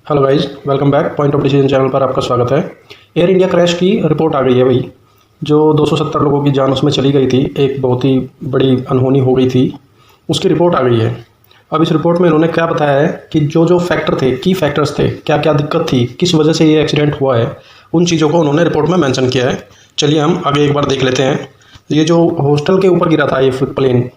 Hello guys, welcome back. Point of decision channel पर आपका स्वागत है। एयर इंडिया क्रैश की रिपोर्ट आ गई है भाई। जो 270 लोगों की जान उसमें चली गई थी, एक बहुत ही बड़ी अनहोनी हो गई थी, उसकी रिपोर्ट आ गई है। अब इस रिपोर्ट में इन्होंने क्या बताया है कि जो जो फैक्टर थे, की फैक्टर्स थे, क्या क्या दिक्कत थी, किस वजह से ये एक्सीडेंट हुआ है, उन चीज़ों को उन्होंने रिपोर्ट में मेंशन किया है। चलिए हम आगे एक बार देख लेते हैं। ये जो हॉस्टल के ऊपर गिरा था ये प्लेन,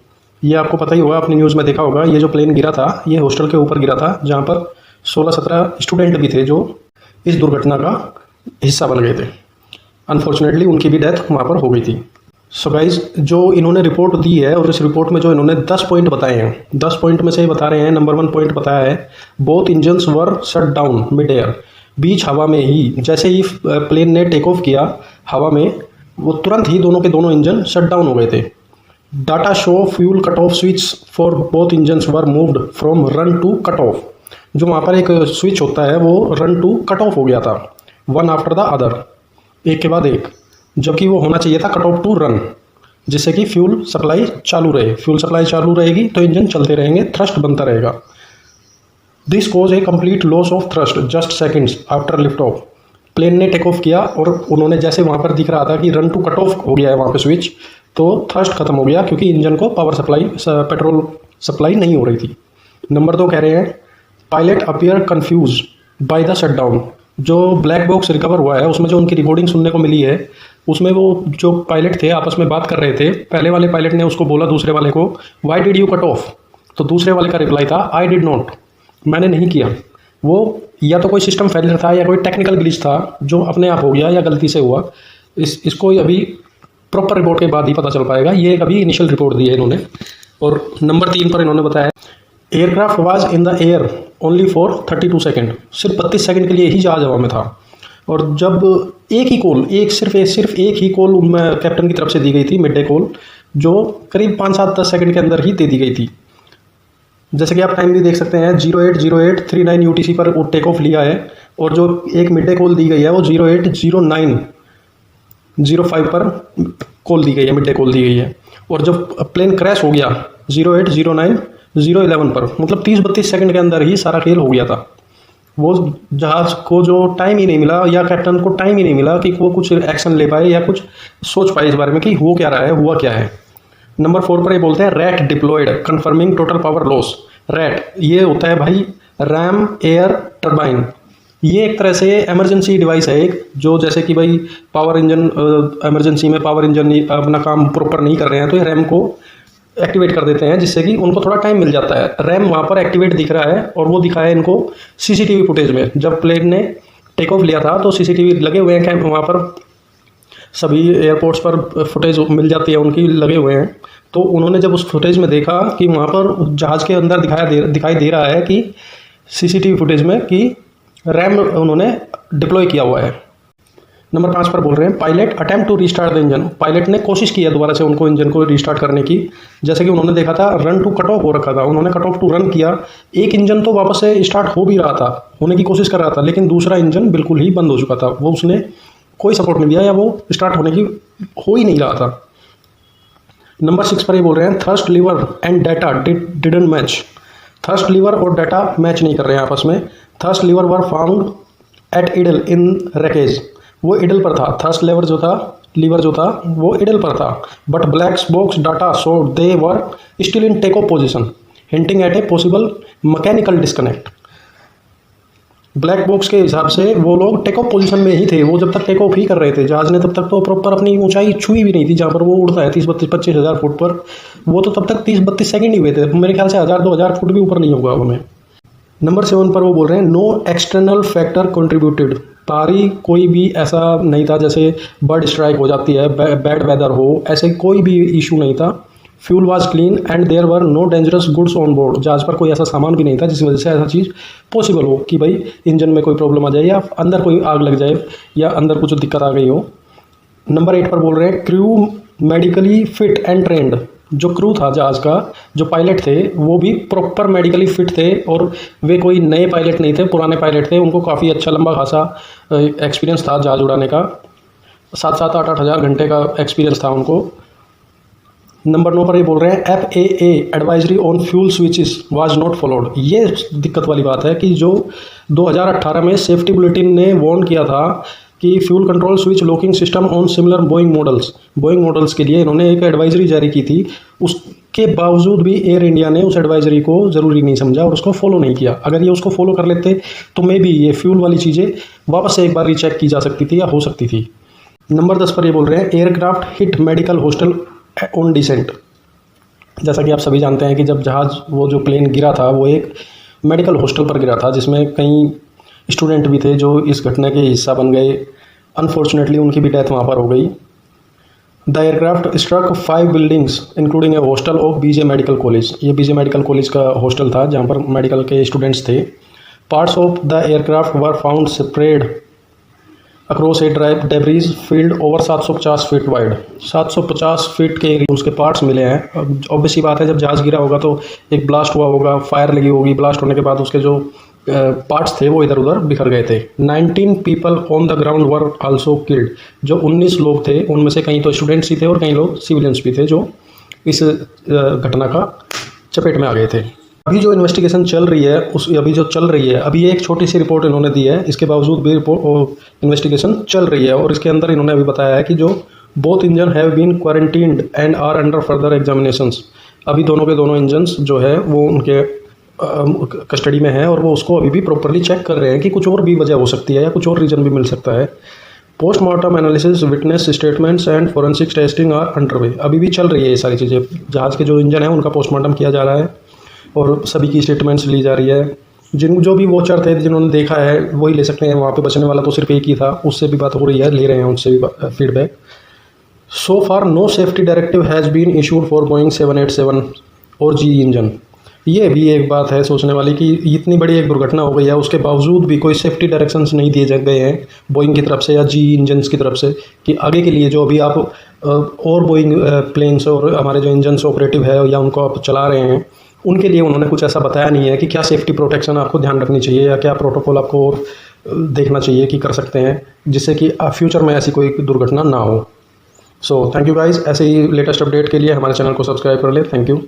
ये आपको पता ही होगा, अपनी न्यूज़ में देखा होगा। ये जो प्लेन गिरा था ये हॉस्टल के ऊपर गिरा था, जहाँ पर 16-17 स्टूडेंट भी थे जो इस दुर्घटना का हिस्सा बन गए थे। अनफॉर्चुनेटली उनकी भी डेथ वहाँ पर हो गई थी। सो गाइज, जो इन्होंने रिपोर्ट दी है और इस रिपोर्ट में जो इन्होंने 10 पॉइंट बताए हैं, 10 पॉइंट में से ही बता रहे हैं। नंबर 1 पॉइंट बताया है, both engines were shut down mid air. बीच हवा में ही, जैसे ही प्लेन ने टेक ऑफ किया हवा में, वो तुरंत ही दोनों के दोनों इंजन शट डाउन हो गए थे। Data show fuel cut off switch for both engines were moved from run to cut off. जो वहाँ पर एक स्विच होता है वो रन टू कट ऑफ हो गया था, वन आफ्टर द अदर, एक के बाद एक, जबकि वो होना चाहिए था कट ऑफ टू रन, जिससे कि फ्यूल सप्लाई चालू रहे। फ्यूल सप्लाई चालू रहेगी तो इंजन चलते रहेंगे, थ्रस्ट बनता रहेगा। This cause a complete loss of thrust just seconds after lift off. Plane ने टेक ऑफ किया और उन्होंने जैसे वहाँ पर दिख रहा था कि रन टू कट ऑफ हो गया है वहाँ पे स्विच, तो थ्रस्ट खत्म हो गया, क्योंकि इंजन को पावर सप्लाई, पेट्रोल सप्लाई नहीं हो रही थी। नंबर 2 कह रहे हैं, pilot appear confuse by the shutdown. जो ब्लैक बॉक्स रिकवर हुआ है उसमें जो उनकी रिकॉर्डिंग सुनने को मिली है, उसमें वो जो पायलट थे आपस में बात कर रहे थे। पहले वाले पायलट ने उसको बोला दूसरे वाले को, why did you cut off? तो दूसरे वाले का रिप्लाई था, आई डिड नॉट, मैंने नहीं किया। वो या तो कोई सिस्टम फेलियर था या कोई टेक्निकल ग्लिच था जो अपने आप हो गया या गलती से हुआ। इसको अभी प्रॉपर रिपोर्ट के बाद ही पता चल पाएगा। ये अभी इनिशियल रिपोर्ट दी है इन्होंने। और नंबर 3 पर इन्होंने बताया, aircraft was in the air only for 32 second. सिर्फ 32 सेकेंड के लिए ही जहाज हवा में था। और जब एक ही कॉल, सिर्फ एक ही कॉल कैप्टन की तरफ से दी गई थी, मिड डे कॉल, जो करीब 5-7-10 सेकेंड के अंदर ही दे दी गई थी। जैसे कि आप टाइम भी देख सकते हैं, 08:08:39 UTC पर वो टेक ऑफ लिया है। और जो एक मिड डे कॉल दी गई है वो 08:09:05 पर कॉल दी गई है, मिड डे कॉल दी गई है। और जब प्लेन क्रैश हो गया 08:09:11 पर, मतलब 30-32 सेकंड के अंदर ही सारा खेल हो गया था। वो जहाज़ को जो टाइम ही नहीं मिला, या कैप्टन को टाइम ही नहीं मिला कि वो कुछ एक्शन ले पाए या कुछ सोच पाए इस बारे में कि हो क्या रहा है, हुआ क्या है। नंबर 4 पर ये बोलते हैं, RAT deployed confirming total power loss. RAT ये होता है भाई रैम एयर टर्बाइन। ये एक तरह से एमरजेंसी डिवाइस है एक, जो जैसे कि भाई पावर इंजन, एमरजेंसी में पावर इंजन अपना काम प्रॉपर नहीं कर रहे हैं तो ये रैम को एक्टिवेट कर देते हैं, जिससे कि उनको थोड़ा टाइम मिल जाता है। रैम वहाँ पर एक्टिवेट दिख रहा है और वो दिखा है इनको CCTV फुटेज में। जब प्लेन ने टेक ऑफ लिया था तो CCTV लगे हुए हैं वहाँ पर, सभी एयरपोर्ट्स पर फुटेज मिल जाती है उनकी, लगे हुए हैं। तो उन्होंने जब उस फुटेज में देखा कि वहाँ पर जहाज़ के अंदर दिखाई दे रहा है कि CCTV फुटेज में कि रैम उन्होंने डिप्लॉय किया हुआ है। नंबर 5 पर बोल रहे हैं, pilot attempt to restart the engine. Pilot ने कोशिश की है दोबारा से उनको इंजन को रीस्टार्ट करने की। जैसे कि उन्होंने देखा था रन टू कट ऑफ हो रखा था, उन्होंने कट ऑफ टू रन किया। एक इंजन तो वापस से स्टार्ट हो भी रहा था, होने की कोशिश कर रहा था, लेकिन दूसरा इंजन बिल्कुल ही बंद हो चुका था। वो उसने कोई सपोर्ट नहीं दिया या वो स्टार्ट होने की हो ही नहीं रहा था। नंबर 6 पर ये बोल रहे हैं, thrust lever and data didn't match. Thrust lever और डाटा मैच नहीं कर रहे हैं आपस में। Thrust lever were found at idle in wreckage. वो इडल पर था, थ्रस्ट लीवर जो था वो इडल पर था। But black box data show they were still in take off position, hinting at a possible mechanical disconnect. Black box के हिसाब से वो लोग टेक ऑफ पोजीशन में ही थे। वो जब तक टेक ऑफ ही कर रहे थे, जहाज़ ने तब तक तो प्रॉपर अपनी ऊंचाई छुई भी नहीं थी जहाँ पर वो उड़ता है 30-25 हज़ार फुट पर। वो तो तब तक 30-32 सेकेंड ही हुए थे। मेरे ख्याल से 1000-2000 फुट भी ऊपर नहीं होगा हमें। नंबर 7 पर वो बोल रहे हैं, नो एक्सटर्नल फैक्टर कंट्रीब्यूटेड। बाहरी कोई भी ऐसा नहीं था, जैसे बर्ड स्ट्राइक हो जाती है, बैड वेदर हो, ऐसे कोई भी इशू नहीं था। Fuel was clean and there were no dangerous goods on board. जहाज़ पर कोई ऐसा सामान भी नहीं था जिस वजह से ऐसा चीज़ पॉसिबल हो कि भाई इंजन में कोई प्रॉब्लम आ जाए या अंदर कोई आग लग जाए या अंदर कुछ दिक्कत आ गई हो। नंबर 8 पर बोल रहे हैं, crew medically fit and trend. जो क्रू था जहाज़ का, जो पायलट थे, वो भी प्रॉपर मेडिकली फिट थे और वे कोई नए पायलट नहीं थे, पुराने पायलट थे। उनको काफ़ी अच्छा लंबा खासा एक्सपीरियंस था जहाज़ उड़ाने का, 7-8 हज़ार घंटे का एक्सपीरियंस था उनको। नंबर 9 पर ये बोल रहे हैं FAA advisory on fuel switches was not followed. ये दिक्कत वाली बात है कि जो 2018 में सेफ्टी बुलेटिन ने वार्न किया था कि fuel control switch locking system on similar Boeing models के लिए इन्होंने एक एडवाइजरी जारी की थी। उसके बावजूद भी एयर इंडिया ने उस एडवाइजरी को ज़रूरी नहीं समझा और उसको फॉलो नहीं किया। अगर ये उसको फॉलो कर लेते तो मे बी ये फ्यूल वाली चीज़ें वापस से एक बार रीचेक की जा सकती थी या हो सकती थी। नंबर 10 पर ये बोल रहे हैं aircraft hit medical hostel on descent. जैसा कि आप सभी जानते हैं कि जब जहाज़ वो जो प्लेन गिरा था वो एक मेडिकल हॉस्टल पर गिरा था, जिसमें कई स्टूडेंट भी थे जो इस घटना के हिस्सा बन गए। अनफॉर्चुनेटली उनकी भी डेथ वहाँ पर हो गई। The aircraft struck 5 buildings including a hostel of BJ medical college. ये BJ मेडिकल कॉलेज का हॉस्टल था जहाँ पर मेडिकल के स्टूडेंट्स थे। Parts of the aircraft were found spread across a debris field over 750 feet wide. 750 feet के उसके parts मिले हैं। ऑब्वियस ही बात है, जब जहाज़ गिरा होगा तो एक ब्लास्ट हुआ होगा, फायर लगी होगी, ब्लास्ट होने के बाद उसके जो पार्ट्स थे वो इधर उधर बिखर गए थे। 19 people on the ground were also killed. जो 19 लोग थे उनमें से कई तो स्टूडेंट्स ही थे और कई लोग सिविलियंस भी थे जो इस घटना का चपेट में आ गए थे। अभी जो इन्वेस्टिगेशन चल रही है अभी एक छोटी सी रिपोर्ट इन्होंने दी है। इसके बावजूद भी इन्वेस्टिगेशन चल रही है और इसके अंदर इन्होंने अभी बताया है कि जो both engine have been quarantined and are under further examinations. अभी दोनों के दोनों इंजन्स जो है वो उनके कस्टडी में है और वो उसको अभी भी प्रॉपरली चेक कर रहे हैं कि कुछ और भी वजह हो सकती है या कुछ और रीज़न भी मिल सकता है। Postmortem analysis, witness statements and forensic testing are underway. अभी भी चल रही है ये सारी चीज़ें। जहाज़ के जो इंजन है उनका पोस्टमार्टम किया जा रहा है और सभी की स्टेटमेंट्स ली जा रही है। जो भी वॉचर थे जिन्होंने देखा है वही ले सकते हैं, वहाँ पे बचने वाला तो सिर्फ एक ही था, उससे भी बात हो रही है, ले रहे हैं उनसे भी feedback. So far no safety directive has been issued for Boeing 787 और GE इंजन। ये भी एक बात है सोचने वाली कि इतनी बड़ी एक दुर्घटना हो गई है, उसके बावजूद भी कोई सेफ्टी डायरेक्शंस नहीं दिए गए हैं बोइंग की तरफ से या GE इंजन्स की तरफ से कि आगे के लिए जो अभी आप और बोइंग प्लेन्स और हमारे जो इंजन्स ऑपरेटिव है या उनको आप चला रहे हैं उनके लिए उन्होंने कुछ ऐसा बताया नहीं है कि क्या सेफ्टी प्रोटेक्शन आपको ध्यान रखनी चाहिए या क्या प्रोटोकॉल आपको और देखना चाहिए कि कर सकते हैं जिससे कि फ्यूचर में ऐसी कोई दुर्घटना ना हो। So thank you guys. ऐसे ही लेटेस्ट अपडेट के लिए हमारे चैनल को सब्सक्राइब कर ले। Thank you.